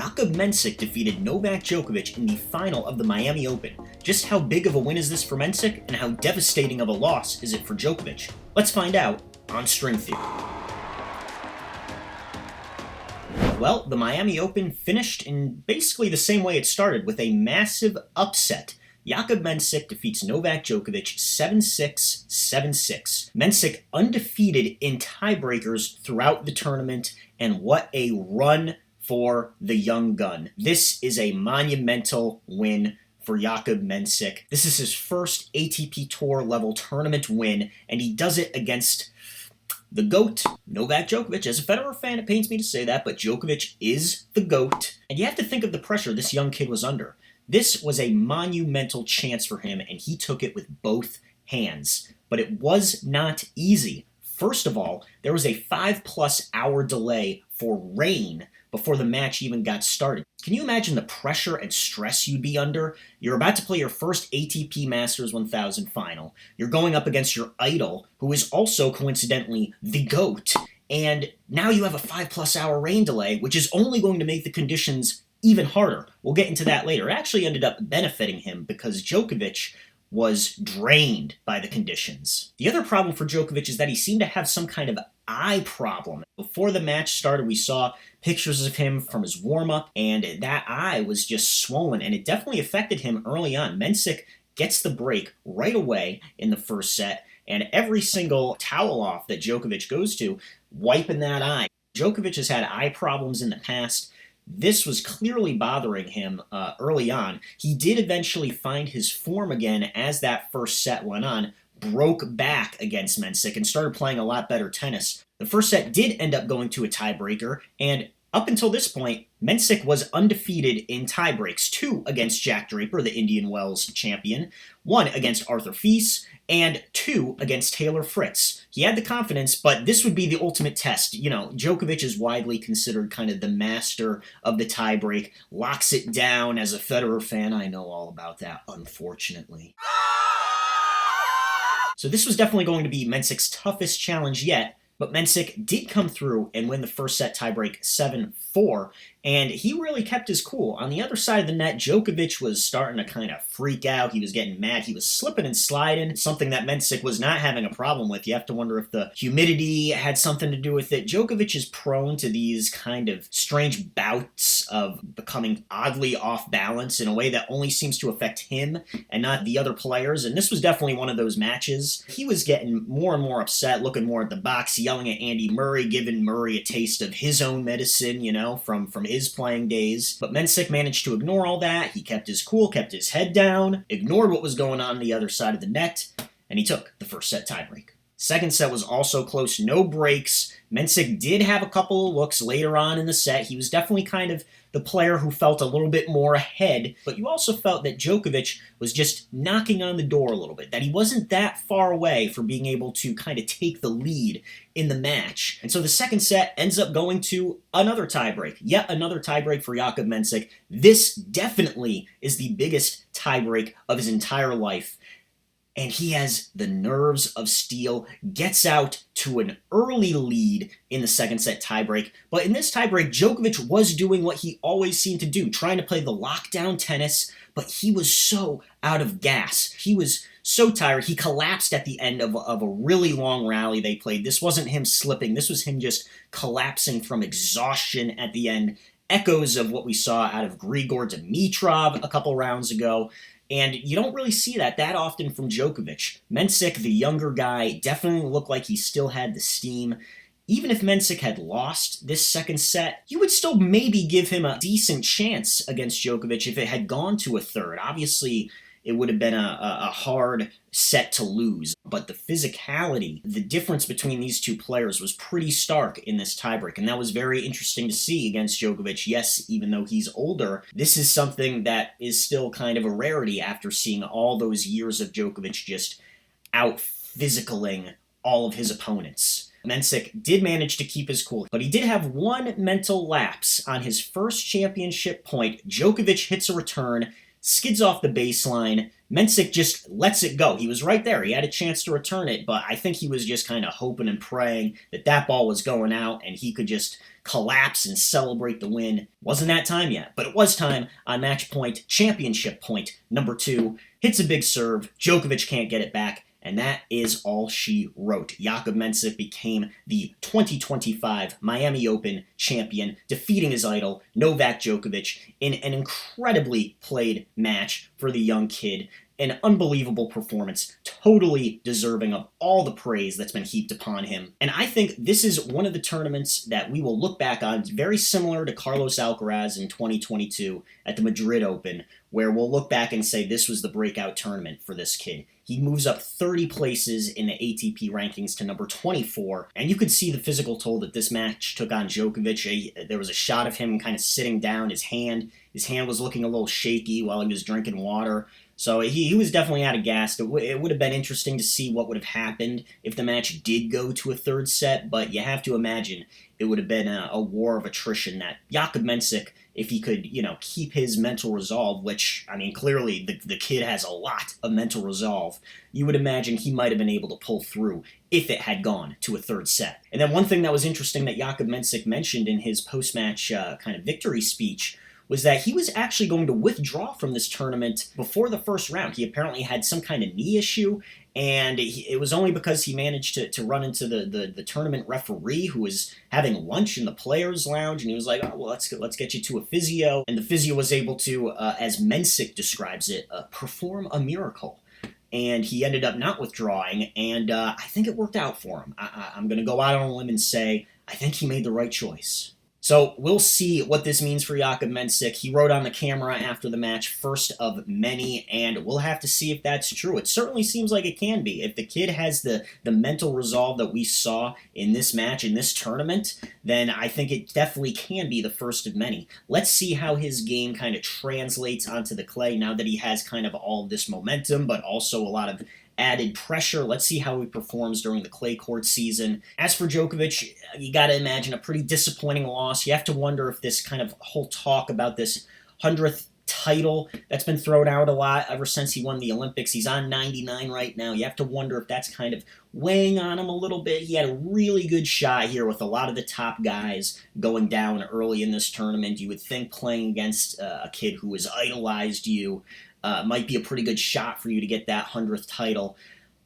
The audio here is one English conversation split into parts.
Jakub Mensik defeated Novak Djokovic in the final of the Miami Open. Just how big of a win is this for Mensik, and how devastating of a loss is it for Djokovic? Let's find out on String Theory. Well, the Miami Open finished in basically the same way it started, with a massive upset. Jakub Mensik defeats Novak Djokovic 7-6, 7-6. Mensik undefeated in tiebreakers throughout the tournament, and what a run for the young gun. This is a monumental win for Jakub Mensik. This is his first ATP Tour level tournament win, and he does it against the GOAT, Novak Djokovic. As a Federer fan, it pains me to say that, but Djokovic is the GOAT. And you have to think of the pressure this young kid was under. This was a monumental chance for him, and he took it with both hands. But it was not easy. First of all, there was a 5+ hour delay for rain before the match even got started. Can you imagine the pressure and stress you'd be under? You're about to play your first ATP Masters 1000 final. You're going up against your idol, who is also coincidentally the GOAT. And now you have a 5+ hour rain delay, which is only going to make the conditions even harder. We'll get into that later. It actually ended up benefiting him because Djokovic was drained by the conditions. The other problem for Djokovic is that he seemed to have some kind of eye problem. Before the match started, we saw pictures of him from his warm-up, and that eye was just swollen, and it definitely affected him early on. Mensik gets the break right away in the first set, and every single towel off that Djokovic goes to, wiping that eye. Djokovic has had eye problems in the past. This was clearly bothering him early on. He did eventually find his form again as that first set went on, broke back against Mensik, and started playing a lot better tennis. The first set did end up going to a tiebreaker, and up until this point, Mensik was undefeated in tiebreaks. 2 against Jack Draper, the Indian Wells champion, 1 against Arthur Fils, and 2 against Taylor Fritz. He had the confidence, but this would be the ultimate test. You know, Djokovic is widely considered kind of the master of the tiebreak, locks it down. As a Federer fan, I know all about that, unfortunately. So this was definitely going to be Mensik's toughest challenge yet, but Mensik did come through and win the first set tiebreak 7-4, and he really kept his cool. On the other side of the net, Djokovic was starting to kind of freak out. He was getting mad. He was slipping and sliding, something that Mensik was not having a problem with. You have to wonder if the humidity had something to do with it. Djokovic is prone to these kind of strange bouts of becoming oddly off balance in a way that only seems to affect him and not the other players, and this was definitely one of those matches. He was getting more and more upset, looking more at the box, yelling at Andy Murray, giving Murray a taste of his own medicine, you know, from his playing days. But Mensik managed to ignore all that. He kept his cool, kept his head down, ignored what was going on the other side of the net, and he took the first set tiebreak. Second set was also close, no breaks. Mensik did have a couple of looks later on in the set. He was definitely kind of the player who felt a little bit more ahead, but you also felt that Djokovic was just knocking on the door a little bit, that he wasn't that far away from being able to kind of take the lead in the match. And so the second set ends up going to another tiebreak, yet another tiebreak for Jakub Mensik. This definitely is the biggest tiebreak of his entire life. And he has the nerves of steel, gets out to an early lead in the second set tiebreak. But in this tiebreak, Djokovic was doing what he always seemed to do, trying to play the lockdown tennis, but he was so out of gas. He was so tired. He collapsed at the end of a really long rally they played. This wasn't him slipping. This was him just collapsing from exhaustion at the end. Echoes of what we saw out of Grigor Dimitrov a couple rounds ago. And you don't really see that often from Djokovic. Mensik, the younger guy, definitely looked like he still had the steam. Even if Mensik had lost this second set, you would still maybe give him a decent chance against Djokovic if it had gone to a third. Obviously, it would have been a hard set to lose. But the physicality, the difference between these two players was pretty stark in this tiebreak, and that was very interesting to see against Djokovic. Yes, even though he's older, this is something that is still kind of a rarity after seeing all those years of Djokovic just out-physicaling all of his opponents. Mensik did manage to keep his cool, but he did have one mental lapse. On his first championship point, Djokovic hits a return, skids off the baseline. Mensik just lets it go. He was right there. He had a chance to return it, but I think he was just kind of hoping and praying that that ball was going out and he could just collapse and celebrate the win. Wasn't that time yet, but it was time on match point, championship point number 2. Hits a big serve, Djokovic can't get it back, and that is all she wrote. Jakub Mensik became the 2025 Miami Open champion, defeating his idol, Novak Djokovic, in an incredibly played match for the young kid. An unbelievable performance, totally deserving of all the praise that's been heaped upon him. And I think this is one of the tournaments that we will look back on, very similar to Carlos Alcaraz in 2022 at the Madrid Open, where we'll look back and say this was the breakout tournament for this kid. He moves up 30 places in the ATP rankings to number 24, and you could see the physical toll that this match took on Djokovic. There was a shot of him kind of sitting down, his hand was looking a little shaky while he was drinking water. So he was definitely out of gas. It would have been interesting to see what would have happened if the match did go to a third set, but you have to imagine it would have been a war of attrition that Jakub Mensik, if he could, keep his mental resolve, which, clearly the kid has a lot of mental resolve, you would imagine he might have been able to pull through if it had gone to a third set. And then one thing that was interesting that Jakub Mensik mentioned in his post-match kind of victory speech was that he was actually going to withdraw from this tournament before the first round. He apparently had some kind of knee issue, and it was only because he managed to run into the tournament referee who was having lunch in the players' lounge, and he was like, oh, well, let's get you to a physio. And the physio was able to, as Mensik describes it, perform a miracle. And he ended up not withdrawing, and I think it worked out for him. I'm going to go out on a limb and say I think he made the right choice. So we'll see what this means for Jakub Mensik. He wrote on the camera after the match, first of many, and we'll have to see if that's true. It certainly seems like it can be. If the kid has the mental resolve that we saw in this match, in this tournament, then I think it definitely can be the first of many. Let's see how his game kind of translates onto the clay now that he has kind of all of this momentum, but also a lot of added pressure. Let's see how he performs during the clay court season. As for Djokovic, you got to imagine a pretty disappointing loss. You have to wonder if this kind of whole talk about this 100th title that's been thrown out a lot ever since he won the Olympics. He's on 99 right now. You have to wonder if that's kind of weighing on him a little bit. He had a really good shot here with a lot of the top guys going down early in this tournament. You would think playing against a kid who has idolized you might be a pretty good shot for you to get that 100th title.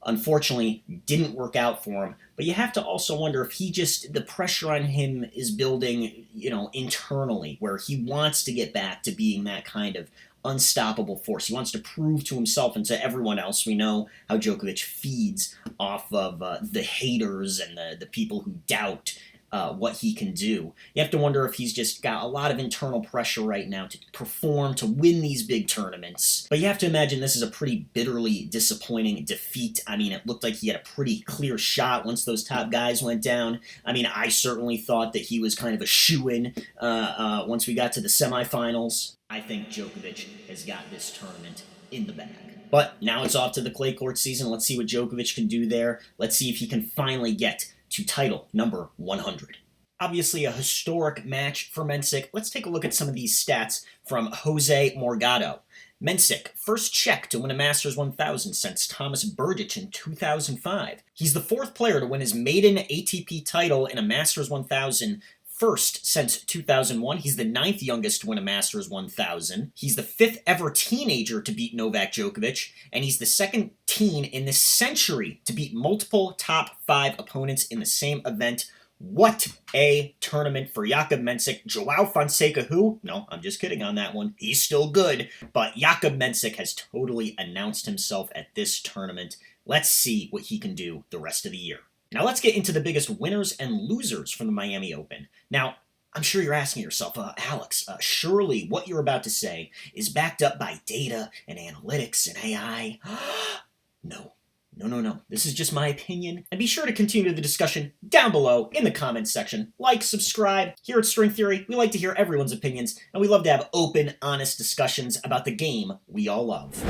Unfortunately, didn't work out for him. But you have to also wonder if the pressure on him is building, internally, where he wants to get back to being that kind of unstoppable force. He wants to prove to himself and to everyone else. We know how Djokovic feeds off of the haters and the people who doubt what he can do. You have to wonder if he's just got a lot of internal pressure right now to perform, to win these big tournaments. But you have to imagine this is a pretty bitterly disappointing defeat. It looked like he had a pretty clear shot once those top guys went down. I certainly thought that he was kind of a shoo-in once we got to the semifinals. I think Djokovic has got this tournament in the bag. But now it's off to the clay court season. Let's see what Djokovic can do there. Let's see if he can finally get to title number 100. Obviously a historic match for Mensik. Let's take a look at some of these stats from Jose Morgado. Mensik, first Czech to win a Masters 1000 since Thomas Berdych in 2005. He's the fourth player to win his maiden ATP title in a Masters 1000 first since 2001. He's the 9th youngest to win a Masters 1000. He's the 5th ever teenager to beat Novak Djokovic, and he's the second teen in this century to beat multiple top 5 opponents in the same event. What a tournament for Jakub Mensik. Joao Fonseca, who? No, I'm just kidding on that one. He's still good, but Jakub Mensik has totally announced himself at this tournament. Let's see what he can do the rest of the year. Now let's get into the biggest winners and losers from the Miami Open. Now, I'm sure you're asking yourself, Alex, surely what you're about to say is backed up by data and analytics and AI. No. This is just my opinion. And be sure to continue the discussion down below in the comments section. Like, subscribe. Here at String Theory, we like to hear everyone's opinions, and we love to have open, honest discussions about the game we all love.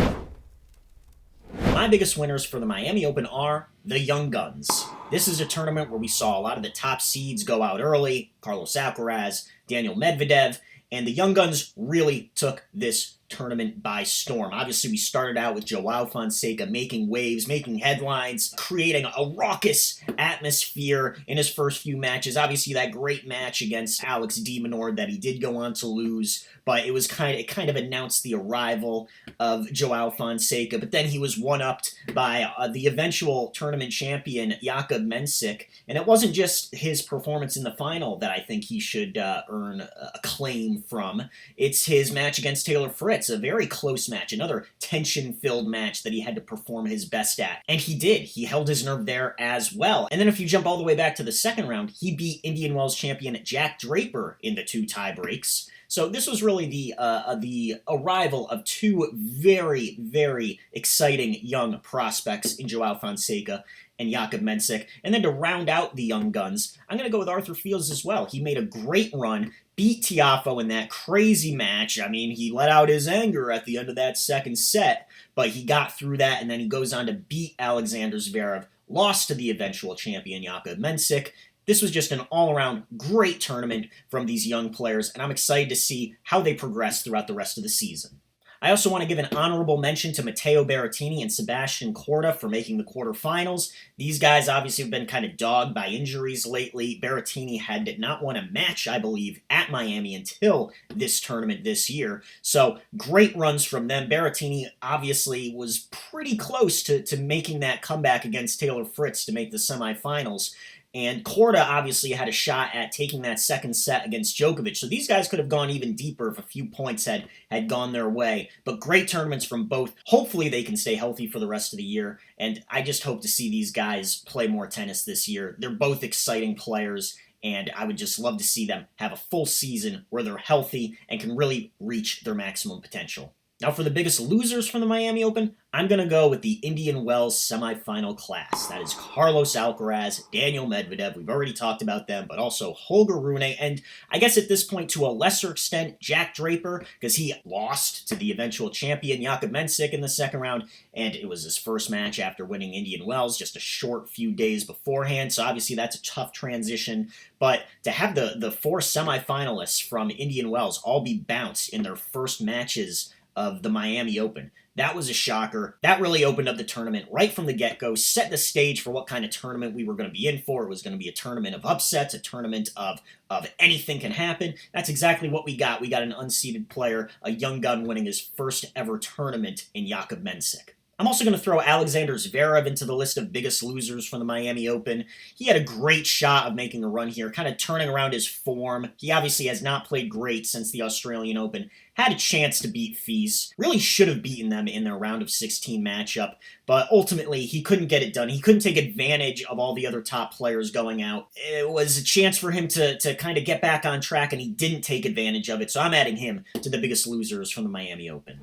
My biggest winners for the Miami Open are the Young Guns. This is a tournament where we saw a lot of the top seeds go out early, Carlos Alcaraz, Daniel Medvedev, and the Young Guns really took this tournament by storm. Obviously, we started out with Joao Fonseca making waves, making headlines, creating a raucous atmosphere in his first few matches. Obviously, that great match against Alex de Minaur that he did go on to lose, but it kind of announced the arrival of Joao Fonseca. But then he was one-upped by the eventual tournament champion Jakub Mensik, and it wasn't just his performance in the final that I think he should earn acclaim from. It's his match against Taylor Fritz, a very close match, another tension-filled match that he had to perform his best at. And he did. He held his nerve there as well. And then if you jump all the way back to the second round, he beat Indian Wells champion Jack Draper in the 2 tie breaks. So this was really the arrival of 2 very, very exciting young prospects in Joao Fonseca and Jakub Mensik. And then to round out the young guns, I'm going to go with Arthur Fields as well. He made a great run, beat Tiafoe in that crazy match. I mean, he let out his anger at the end of that second set, but he got through that, and then he goes on to beat Alexander Zverev, lost to the eventual champion Jakub Mensik. This was just an all-around great tournament from these young players, and I'm excited to see how they progress throughout the rest of the season. I also want to give an honorable mention to Matteo Berrettini and Sebastian Korda for making the quarterfinals. These guys obviously have been kind of dogged by injuries lately. Berrettini had not won a match, I believe, at Miami until this tournament this year. So great runs from them. Berrettini obviously was pretty close to making that comeback against Taylor Fritz to make the semifinals. And Korda obviously had a shot at taking that second set against Djokovic. So these guys could have gone even deeper if a few points had gone their way. But great tournaments from both. Hopefully they can stay healthy for the rest of the year. And I just hope to see these guys play more tennis this year. They're both exciting players, and I would just love to see them have a full season where they're healthy and can really reach their maximum potential. Now for the biggest losers from the Miami Open, I'm going to go with the Indian Wells semifinal class. That is Carlos Alcaraz, Daniel Medvedev. We've already talked about them, but also Holger Rune, and I guess at this point to a lesser extent, Jack Draper, because he lost to the eventual champion Jakub Mensik in the second round, and it was his first match after winning Indian Wells just a short few days beforehand, so obviously that's a tough transition. But to have the 4 semifinalists from Indian Wells all be bounced in their first matches of the Miami Open, that was a shocker. That really opened up the tournament right from the get-go, set the stage for what kind of tournament we were going to be in for. It was going to be a tournament of upsets, a tournament of anything can happen. That's exactly what we got. We got an unseeded player, a young gun winning his first ever tournament in Jakub Mensik. I'm also going to throw Alexander Zverev into the list of biggest losers from the Miami Open. He had a great shot of making a run here, kind of turning around his form. He obviously has not played great since the Australian Open. Had a chance to beat Fils. Really should have beaten them in their round of 16 matchup, but ultimately he couldn't get it done. He couldn't take advantage of all the other top players going out. It was a chance for him to kind of get back on track, and he didn't take advantage of it, so I'm adding him to the biggest losers from the Miami Open.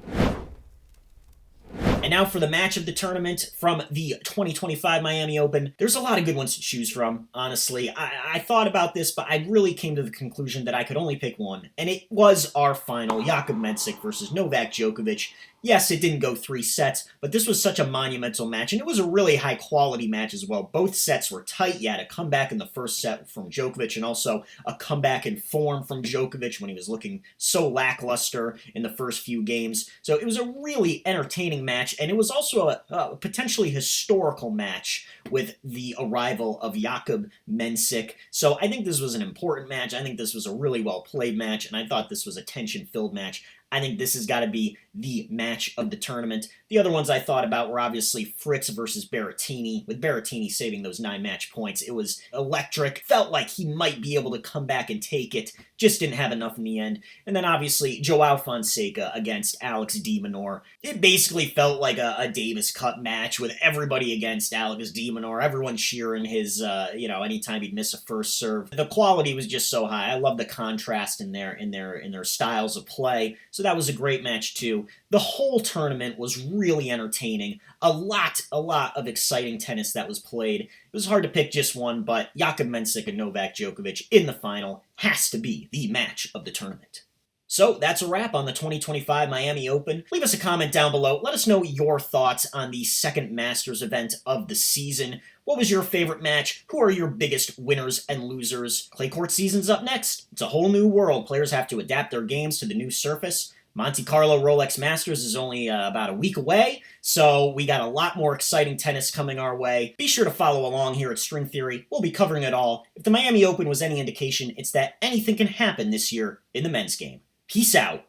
And now for the match of the tournament from the 2025 Miami Open. There's a lot of good ones to choose from, honestly. I thought about this, but I really came to the conclusion that I could only pick one. And it was our final, Jakub Mensik versus Novak Djokovic. Yes, it didn't go 3 sets, but this was such a monumental match, and it was a really high-quality match as well. Both sets were tight. You had a comeback in the first set from Djokovic, and also a comeback in form from Djokovic when he was looking so lackluster in the first few games. So it was a really entertaining match, and it was also a potentially historical match with the arrival of Jakub Mensik. So I think this was an important match. I think this was a really well-played match, and I thought this was a tension-filled match. I think this has got to be the match of the tournament. The other ones I thought about were obviously Fritz versus Berrettini, with Berrettini saving those 9 match points. It was electric. Felt like he might be able to come back and take it. Just didn't have enough in the end. And then obviously Joao Fonseca against Alex de Minaur. It basically felt like a Davis Cup match with everybody against Alex de Minaur. Everyone cheering his, anytime he'd miss a first serve. The quality was just so high. I love the contrast in their styles of play. So that was a great match too. The whole tournament was really entertaining. A lot of exciting tennis that was played. It was hard to pick just one, but Jakub Mensik and Novak Djokovic in the final has to be the match of the tournament. So that's a wrap on the 2025 Miami Open. Leave us a comment down below. Let us know your thoughts on the second Masters event of the season. What was your favorite match? Who are your biggest winners and losers? Clay court season's up next. It's a whole new world. Players have to adapt their games to the new surface. Monte Carlo Rolex Masters is only about a week away, so we got a lot more exciting tennis coming our way. Be sure to follow along here at String Theory. We'll be covering it all. If the Miami Open was any indication, it's that anything can happen this year in the men's game. Peace out.